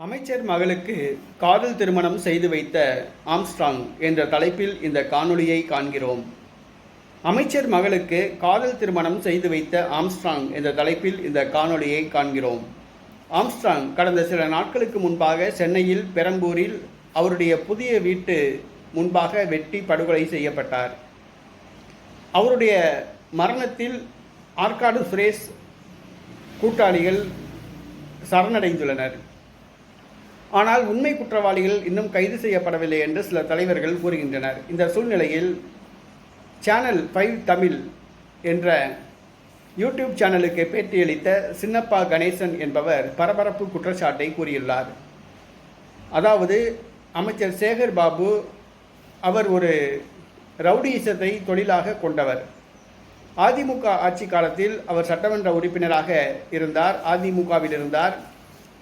அமைச்சர் மகளுக்கு காதல் திருமணம் செய்து வைத்த ஆம்ஸ்ட்ராங் என்ற தலைப்பில் இந்த காணொளியை காண்கிறோம். அமைச்சர் மகளுக்கு காதல் திருமணம் செய்து வைத்த ஆம்ஸ்ட்ராங் என்ற தலைப்பில் இந்த காணொளியை காண்கிறோம். ஆம்ஸ்ட்ராங் கடந்த சில நாட்களுக்கு முன்பாக சென்னையில் பெரம்பூரில் அவருடைய புதிய வீட்டு முன்பாக வெட்டி படுகொலை செய்யப்பட்டார். அவருடைய மரணத்தில் ஆற்காடு சுரேஷ் கூட்டாளிகள் சரணடைந்துள்ளனர். ஆனால் உண்மை குற்றவாளிகள் இன்னும் கைது செய்யப்படவில்லை என்று சில தலைவர்கள் கூறுகின்றனர். இந்த சூழ்நிலையில் சேனல் 5 தமிழ் என்ற யூடியூப் சேனலுக்கு பேட்டியளித்த சின்னப்பா கணேசன் என்பவர் பரபரப்பு குற்றச்சாட்டை கூறியுள்ளார். அதாவது அமைச்சர் சேகர் பாபு அவர் ஒரு ரவுடியிசத்தை தொழிலாக கொண்டவர். அதிமுக ஆட்சி காலத்தில் அவர் சட்டமன்ற உறுப்பினராக இருந்தார், அதிமுகவில் இருந்தார்.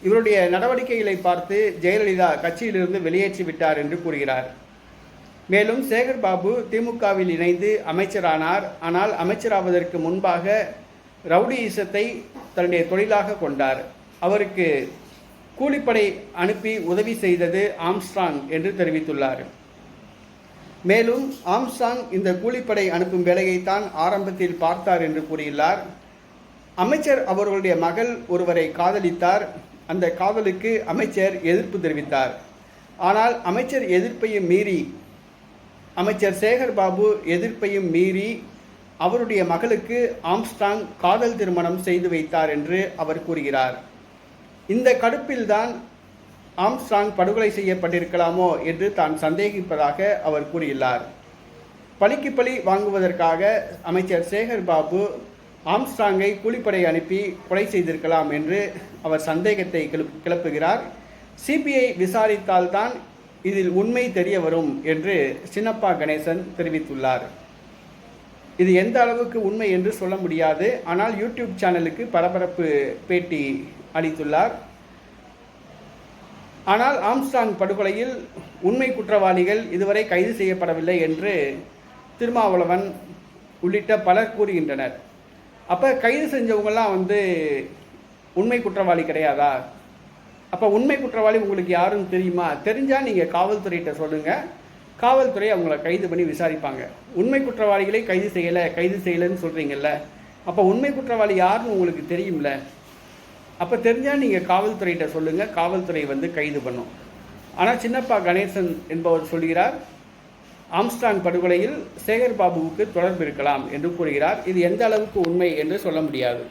இவருடைய நடவடிக்கைகளை பார்த்து ஜெயலலிதா கட்சியிலிருந்து வெளியேற்றி விட்டார் என்று கூறுகிறார். மேலும் சேகர் பாபு திமுகவில் இணைந்து அமைச்சரானார். ஆனால் அமைச்சராவதற்கு முன்பாக ரவுடியிசத்தை தன்னுடைய தொழிலாக கொண்டார். அவருக்கு கூலிப்படை அனுப்பி உதவி செய்தது ஆம்ஸ்ட்ராங் என்று தெரிவித்துள்ளார். மேலும் ஆம்ஸ்ட்ராங் இந்த கூலிப்படை அனுப்பும் வேலையைத்தான் ஆரம்பத்தில் பார்த்தார் என்று கூறியுள்ளார். அமைச்சர் அவர்களுடைய மகள் ஒருவரை காதலித்தார். அந்த காதலுக்கு அமைச்சர் எதிர்ப்பு தெரிவித்தார். ஆனால் அமைச்சர் எதிர்ப்பையும் மீறி, அமைச்சர் சேகர் பாபு எதிர்ப்பையும் மீறி அவருடைய மகளுக்கு ஆம்ஸ்ட்ராங் காதல் திருமணம் செய்து வைத்தார் என்று அவர் கூறுகிறார். இந்த கடுப்பில்தான் ஆம்ஸ்ட்ராங் படுகொலை செய்யப்பட்டிருக்கலாமோ என்று தான் சந்தேகிப்பதாக அவர் கூறியுள்ளார். பழிக்கு பழி வாங்குவதற்காக அமைச்சர் சேகர் பாபு ஆம்ஸ்ட்ராங்கை கூலிப்படை அனுப்பி கொலை செய்திருக்கலாம் என்று அவர் சந்தேகத்தை கிளப்புகிறார். சிபிஐ விசாரித்தால்தான் இதில் உண்மை தெரிய வரும் என்று சின்னப்பா கணேசன் தெரிவித்துள்ளார். இது எந்த அளவுக்கு உண்மை என்று சொல்ல முடியாது. ஆனால் யூடியூப் சேனலுக்கு பரபரப்பு பேட்டி அளித்துள்ளார். ஆனால் ஆம்ஸ்ட்ராங் படுகொலையில் உண்மை குற்றவாளிகள் இதுவரை கைது செய்யப்படவில்லை என்று திருமாவளவன் உள்ளிட்ட பலர் கூறுகின்றனர். அப்போ கைது செஞ்சவங்கெல்லாம் உண்மை குற்றவாளி கிடையாதா? அப்போ உண்மை குற்றவாளி உங்களுக்கு யாருன்னு தெரியுமா? தெரிஞ்சால் நீங்கள் காவல்துறையிட்ட சொல்லுங்கள். காவல்துறை அவங்கள கைது பண்ணி விசாரிப்பாங்க. உண்மை குற்றவாளிகளை கைது செய்யலைன்னு சொல்கிறீங்கல்ல, அப்போ உண்மை குற்றவாளி யாருன்னு உங்களுக்கு தெரியும்ல. அப்போ தெரிஞ்சால் நீங்கள் காவல்துறையிட்ட சொல்லுங்கள், காவல்துறை கைது பண்ணும். ஆனால் சின்னப்பா கணேசன் என்பவர் சொல்கிறார், ஆம்ஸ்ட்ராங் படுகொலையில் சேகர் பாபுவுக்கு தொடர்பு இருக்கலாம் என்று கூறுகிறார். இது எந்த அளவுக்கு உண்மை என்று சொல்ல முடியாது.